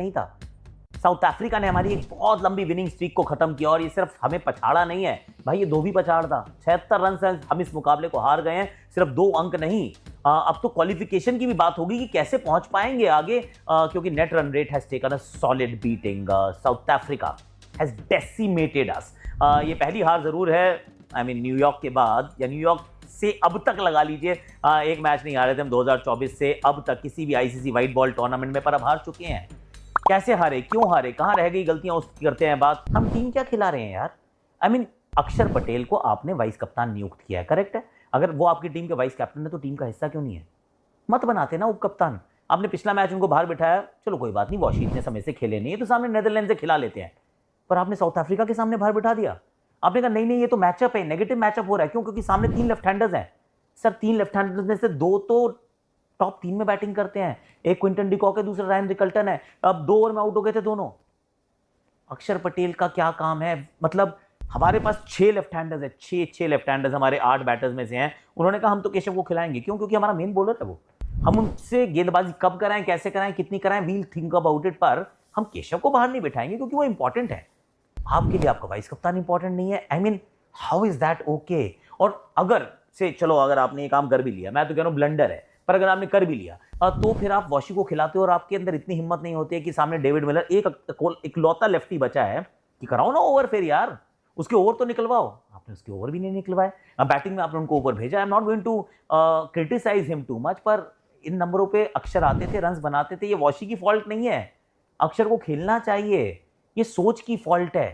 नहीं था। South Africa ने हमारी एक बहुत लंबी विनिंग स्ट्रीक को खत्म किया और ये सिर्फ हमें पछाड़ा नहीं है भाई, ये धोबी पछाड़ था। 76 रन से हम इस मुकाबले को हार गए हैं, सिर्फ 2 अंक नहीं। अब तो क्वालिफिकेशन की भी बात होगी कि कैसे पहुंच पाएंगे आगे, क्योंकि net run rate has taken a solid beating. South Africa has decimated us. ये पहली हार जरूर है, आई मीन न्यूयॉर्क के बाद, या न्यूयॉर्क से अब तक लगा लीजिए। एक मैच नहीं हारे थे हम 2024 से अब तक किसी भी आईसीसी व्हाइट बॉल टूर्नामेंट में, पर अब हार चुके हैं। कैसे हारे, क्यों हारे, कहां रह गई गलतियां, उसकी करते हैं बात। हम टीम क्या खिला रहे हैं यार। आई मीन अक्षर पटेल को आपने वाइस कप्तान नियुक्त किया है, करेक्ट है। अगर वो आपकी टीम के वाइस कैप्टन है तो टीम का हिस्सा क्यों नहीं है? मत बनाते ना उप कप्तान। आपने पिछला मैच उनको बाहर बिठाया, चलो कोई बात नहीं, वॉशी इतने समय से खेले नहीं है तो सामने नेदरलैंड से खिला लेते हैं। पर आपने साउथ अफ्रीका के सामने बाहर बिठा दिया। आपने कहा नहीं नहीं ये तो मैचअप है, नेगेटिव मैचअप हो रहा है। क्यों? क्योंकि सामने 3 लेफ्ट हैंडर्स हैं। सर 3 लेफ्ट हैंडर्स में से 2 तो टॉप 3 में बैटिंग करते हैं। एक क्विंटन डिकॉक है, दूसरा रायन रिकल्टन है। अब 2 ओवर में आउट हो गए थे दोनों। अक्षर पटेल का क्या काम है? मतलब हमारे पास 6 लेफ्ट हैंडर्स है, 6 लेफ्ट हैंडर्स हमारे 8 बैटर्स में से हैं। उन्होंने कहा हम तो केशव को खिलाएंगे। क्यों? क्योंकि हमारा मेन बॉलर है वो। हम उनसे गेंदबाजी कब कराएं, कैसे कराएं, कितनी कराएं, वील थिंक अबाउट इट, पर हम केशव को बाहर नहीं बिठाएंगे क्योंकि वो इंपॉर्टेंट है। आपके लिए आपका वाइस कप्तान इंपॉर्टेंट नहीं है। I mean how is that okay? और अगर से चलो अगर आपने ये काम कर भी लिया, मैं तो कह रहा हूं ब्लंडर है, पर अगर आपने कर भी लिया तो फिर आप वॉशी को खिलाते हो और आपके अंदर इतनी हिम्मत नहीं होती है कि सामने डेविड मिलर एक इकलौता लेफ्टी बचा है कि कराओ ना ओवर फिर यार, उसके ओवर तो निकलवाओ। आपने उसके ओवर भी नहीं निकलवाए। अब बैटिंग में आपने उनको ओवर भेजा। I am not going to criticize him too much, पर इन नंबरों पे अक्षर आते थे, रन्स बनाते थे। ये वॉशी की फॉल्ट नहीं है, अक्षर को खेलना चाहिए, ये सोच की फॉल्ट है।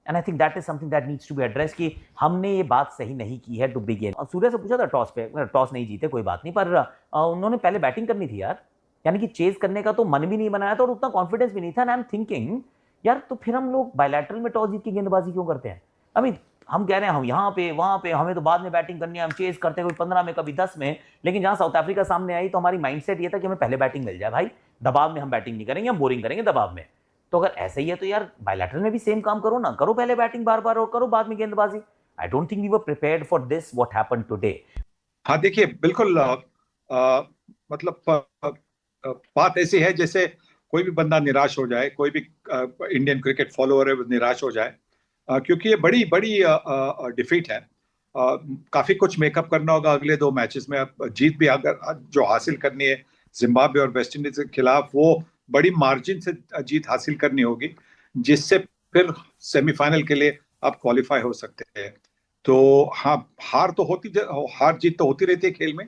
And I think that is something that needs to be address कि हमने ये बात सही नहीं की है टू बिगिन। सूर्य से पूछा था टॉस पे, टॉस नहीं जीते कोई बात नहीं, पर उन्होंने पहले बैटिंग करनी थी यार। यानी कि चेज करने का तो मन भी नहीं बनाया था और उतना कॉन्फिडेंस भी नहीं था। एंड आई एम थिंकिंग यार, तो फिर हम लोग बायलैटरल में टॉस जीत के गेंदबाजी क्यों करते हैं? आई मीन हम कह रहे हैं हम यहाँ पे वहां पे, हमें तो बाद में बैटिंग करनी है, हम चेज करते हैं, कोई 15 में कभी 10 में। लेकिन जहां साउथ अफ्रीका सामने आई तो हमारी माइंडसेट ये था कि हमें पहले बैटिंग मिल जाए भाई, दबाव में हम बैटिंग नहीं करेंगे, हम बोरिंग करेंगे दबाव में। तो अगर ऐसा ही है तो यार बायलैटरल में भी सेम काम करो ना, करो पहले बैटिंग बार बार और करो बाद में गेंदबाजी। I don't think we were prepared for this what happened today. हाँ देखिए, बिल्कुल अ, मतलब बात ऐसी है जैसे कोई भी बंदा निराश हो जाए, कोई भी इंडियन क्रिकेट फॉलोअर है वो निराश हो जाए, क्योंकि ये बड़ी बड़ी डिफीट है। काफी कुछ मेकअप करना होगा अगले 2 मैचेस में। अब जीत भी अगर जो हासिल करनी है जिम्बाब्वे और वेस्ट इंडीज के खिलाफ, वो बड़ी मार्जिन से जीत हासिल करनी होगी, जिससे फिर सेमीफाइनल के लिए आप क्वालिफाई हो सकते हैं। तो हाँ, हार जीत तो होती रहती है खेल में,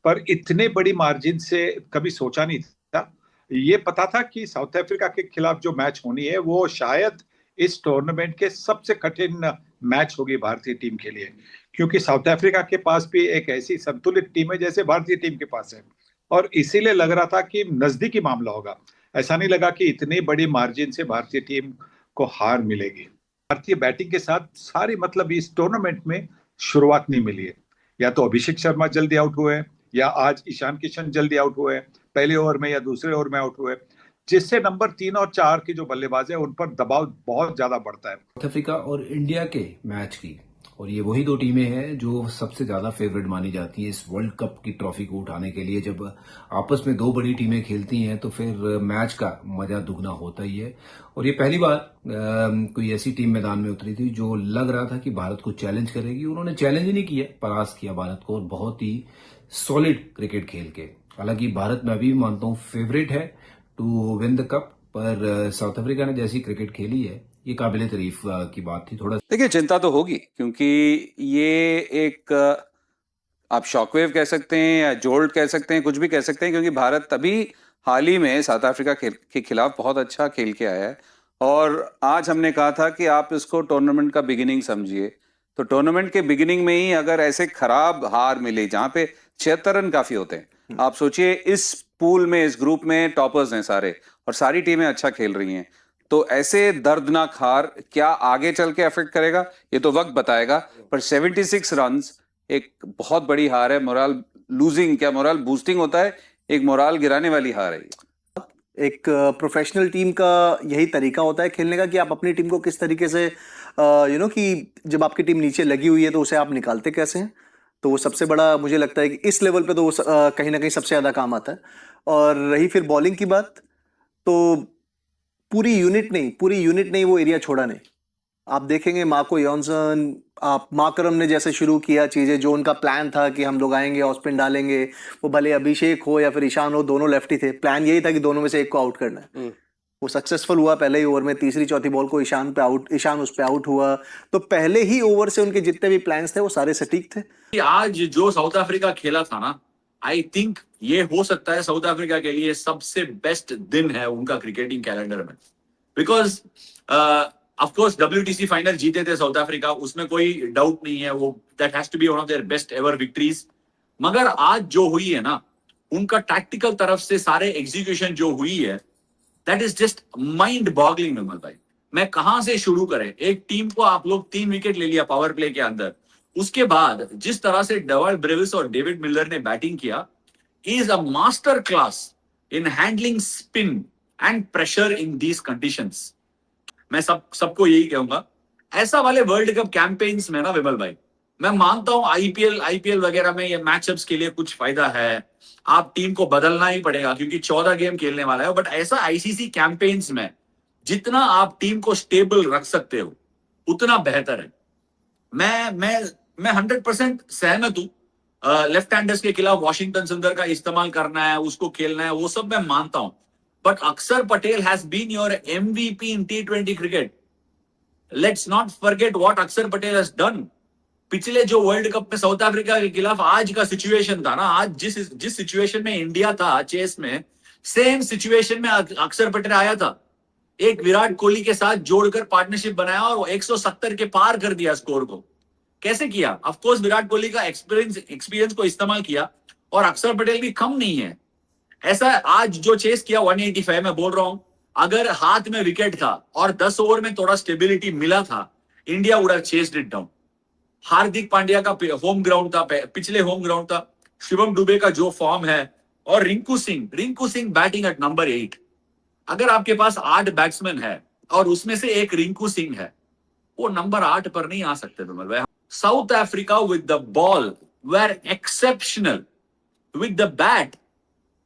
पर इतने बड़ी मार्जिन से कभी सोचा नहीं था। ये पता था कि साउथ अफ्रीका के खिलाफ जो मैच होनी है वो शायद इस टूर्नामेंट के सबसे कठिन मैच होगी भारतीय टीम के लिए, क्योंकि साउथ अफ्रीका के पास भी एक ऐसी संतुलित टीम है जैसे भारतीय टीम के पास है। और इसीलिए लग रहा था कि नजदीकी मामला होगा। ऐसा नहीं लगा कि इतनी बड़ी मार्जिन से भारतीय टीम को हार मिलेगी। भारतीय बैटिंग के साथ सारी, मतलब इस टूर्नामेंट में शुरुआत नहीं मिली है। या तो अभिषेक शर्मा जल्दी आउट हुए, या आज ईशान किशन जल्दी आउट हुए, पहले ओवर में या दूसरे ओवर में आउट हुए, जिससे नंबर 3 और 4 की जो बल्लेबाज है उन पर दबाव बहुत ज्यादा बढ़ता है। साउथ अफ्रीका और इंडिया के मैच की, और ये वही 2 टीमें हैं जो सबसे ज्यादा फेवरेट मानी जाती हैं इस वर्ल्ड कप की ट्रॉफी को उठाने के लिए। जब आपस में 2 बड़ी टीमें खेलती हैं तो फिर मैच का मजा दुगना होता ही है। और ये पहली बार कोई ऐसी टीम मैदान में उतरी थी जो लग रहा था कि भारत को चैलेंज करेगी। उन्होंने चैलेंज ही नहीं किया, परास्त किया भारत को, और बहुत ही सॉलिड क्रिकेट खेल के। हालांकि भारत मैं भी मानता हूं फेवरेट है टू विन द कप, पर साउथ अफ्रीका ने जैसी क्रिकेट खेली है ये काबिले तारीफ की बात थी। थोड़ा देखिए, चिंता तो होगी, क्योंकि ये एक आप शॉकवेव कह सकते हैं या जोल्ट कह सकते हैं, कुछ भी कह सकते हैं, क्योंकि भारत तभी हाल ही में साउथ अफ्रीका के खिलाफ बहुत अच्छा खेल के आया है। और आज हमने कहा था कि आप इसको टूर्नामेंट का बिगिनिंग समझिए। तो टूर्नामेंट के बिगिनिंग में ही अगर ऐसे खराब हार मिले जहां पे 76 रन काफी होते हैं, आप सोचिए इस पूल में, इस ग्रुप में टॉपर्स हैं सारे और सारी टीमें अच्छा खेल रही हैं, तो ऐसे दर्दनाक हार क्या आगे चल के अफेक्ट करेगा ये तो वक्त बताएगा। पर 76 रन्स एक बहुत बड़ी हार है। मोरल लूजिंग, क्या मोरल बूस्टिंग होता है, एक मोरल गिराने वाली हार है। एक प्रोफेशनल टीम का यही तरीका होता है खेलने का कि आप अपनी टीम को किस तरीके से कि जब आपकी टीम नीचे लगी हुई है तो उसे आप निकालते कैसे हैं। तो वो सबसे बड़ा मुझे लगता है कि इस लेवल पे तो वो कहीं ना कहीं सबसे ज़्यादा काम आता है। और रही फिर बॉलिंग की बात, तो पूरी यूनिट नहीं वो एरिया छोड़ा नहीं। आप देखेंगे मार्को यॉन्सन, आप माकरम ने जैसे शुरू किया चीज़ें, जो उनका प्लान था कि हम लोग आएंगे और स्पिन डालेंगे, वो भले अभिषेक हो या फिर ईशान हो, दोनों लेफ्टी थे, प्लान यही था कि दोनों में से एक को आउट करना है। वो सक्सेसफुल हुआ पहले ही ओवर में, तीसरी चौथी बॉल को ईशान उस पे आउट हुआ। तो पहले ही ओवर से उनके जितने भी प्लान्स थे वो सारे सटीक थे। आज जो साउथ अफ्रीका खेला था ना, आई थिंक ये हो सकता है साउथ अफ्रीका के लिए सबसे बेस्ट दिन है उनका क्रिकेटिंग कैलेंडर में, because of course WTC final जीते थे साउथ अफ्रीका, उसमें कोई डाउट नहीं है, वो that has to be one of their best ever victories. मगर आज जो हुई है ना, उनका टैक्टिकल तरफ से सारे एग्जीक्यूशन जो हुई है, that is just mind boggling Vimal भाई। मैं कहां से शुरू करें? एक टीम को आप लोग 3 विकेट ले लिया पावर प्ले के अंदर, उसके बाद जिस तरह से डेवाल्ड ब्रेविस और डेविड मिलर ने बैटिंग किया, is a master class in handling spin and pressure in these conditions. मैं सबको यही कहूंगा, ऐसा वाले वर्ल्ड कप कैंपेन्स में ना विमल भाई, मैं मानता हूं आईपीएल वगैरह में ये मैचअप्स के लिए कुछ फायदा है, आप टीम को बदलना ही पड़ेगा क्योंकि 14 गेम खेलने वाला है, बट ऐसा आईसीसी कैंपेन्स में जितना आप टीम को स्टेबल रख सकते हो उतना बेहतर है। मैं 100% सहमत हूं। लेफ्ट हैंडर्स के खिलाफ वॉशिंगटन सुंदर का इस्तेमाल करना है, उसको खेलना है, वो सब मैं मानता हूं, but Akshar Patel has been your MVP in T20 cricket. Let's not forget what Akshar Patel has done. पिछले जो वर्ल्ड कप में साउथ अफ्रीका के खिलाफ आज का सिचुएशन था ना, आज जिस सिचुएशन में इंडिया था चेस में, सेम सिचुएशन में अक्षर पटेल आया था, एक विराट कोहली के साथ जोड़कर पार्टनरशिप बनाया और वो 170 के पार कर दिया स्कोर को। कैसे किया? ऑफ कोर्स विराट कोहली का एक्सपीरियंस को इस्तेमाल किया, और अक्षर पटेल भी कम नहीं है। ऐसा आज जो चेस किया 185, मैं बोल रहा हूं, अगर हाथ में विकेट था और 10 ओवर में थोड़ा स्टेबिलिटी मिला था, India would have chased it down. Hardik Pandya का होम ग्राउंड था, पिछले होम ग्राउंड था, शिवम दुबे का जो फॉर्म है, और Rinku Singh batting at number 8। अगर आपके पास 8 बैट्समैन है और उसमें से एक रिंकू सिंह है, वो नंबर 8 पर नहीं आ सकते विमल भाई। South Africa with the ball were exceptional, with the bat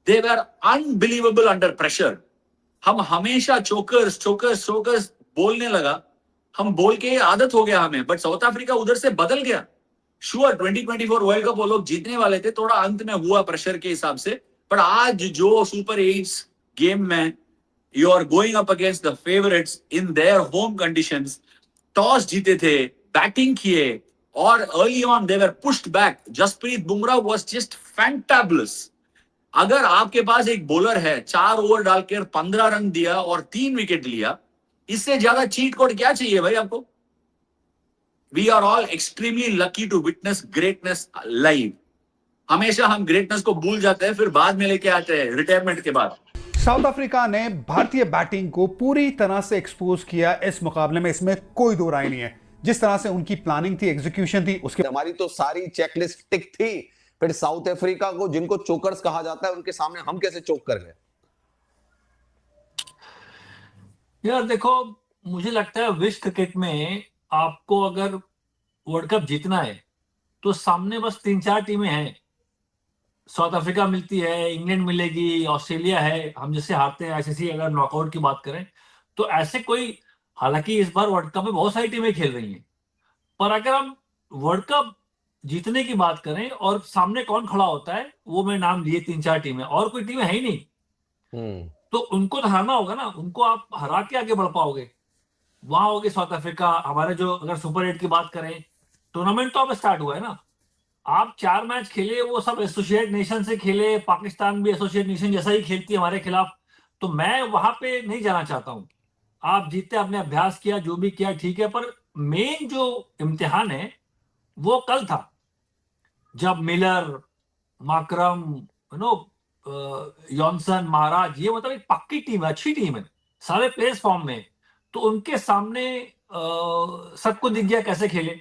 they were unbelievable under pressure. हम हमेशा चोकर्स बोलने लगा, हम बोल के आदत हो गया हमें, बट साउथ अफ्रीका उधर से बदल गया। श्योर 2024 वर्ल्ड कप वो लोग जीतने वाले थे, थोड़ा अंत में हुआ प्रेशर के हिसाब से, पर आज जो सुपर 8 गेम में you are going up against the favourites in their home conditions, toss जीते थे, बैटिंग किए, और early on they were pushed back. Jasprit Bumrah was just fantabulous. अगर आपके पास एक बॉलर है, 4 ओवर डालकर 15 रन दिया और 3 विकेट लिया, इससे ज्यादा चीट कोड क्या चाहिए भाई आपको? We are all extremely lucky to witness greatness live. हमेशा हम ग्रेटनेस को भूल जाते हैं, फिर बाद में लेके आते हैं रिटायरमेंट के बाद। साउथ अफ्रीका ने भारतीय बैटिंग को पूरी तरह से एक्सपोज किया इस मुकाबले में, इसमें कोई दो राय नहीं है। जिस तरह से उनकी प्लानिंग थी, एग्जीक्यूशन थी, उसके हमारी तो सारी चेकलिस्ट टिक थी, फिर साउथ अफ्रीका को, जिनको चोकर्स कहा जाता है, उनके सामने हम कैसे चोक कर गए? यार देखो, मुझे लगता है विश्व क्रिकेट में आपको अगर वर्ल्ड कप जीतना है तो सामने बस 3-4 टीमें हैं। साउथ अफ्रीका मिलती है, इंग्लैंड मिलेगी, ऑस्ट्रेलिया है, हम जैसे हारते हैं आईसीसी अगर नॉकआउट की बात करें तो ऐसे कोई, हालांकि इस बार वर्ल्ड कप में बहुत सारी टीमें खेल रही हैं, पर अगर हम वर्ल्ड कप जीतने की बात करें और सामने कौन खड़ा होता है, वो मैं नाम लिए 3-4 टीमें, और कोई टीमें है ही नहीं। तो उनको तो हराना होगा ना, उनको आप हरा के आगे बढ़ पाओगे। वहां होगी साउथ अफ्रीका। हमारे जो अगर सुपर 8 की बात करें, टूर्नामेंट तो अब स्टार्ट हुआ है ना, आप 4 मैच खेले, वो सब एसोसिएट नेशन से खेले, पाकिस्तान भी एसोसिएट नेशन जैसा ही खेलती है हमारे खिलाफ, तो मैं वहां पे नहीं जाना चाहता हूं। आप जीते, आपने अभ्यास किया, जो भी किया ठीक है, पर मेन जो इम्तिहान है वो कल था, जब मिलर, माकरम, यॉनसन, महाराज, ये मतलब एक पक्की टीम है, अच्छी टीम है, सारे प्लेयर्स फॉर्म में, तो उनके सामने सबको दिख गया कैसे खेले।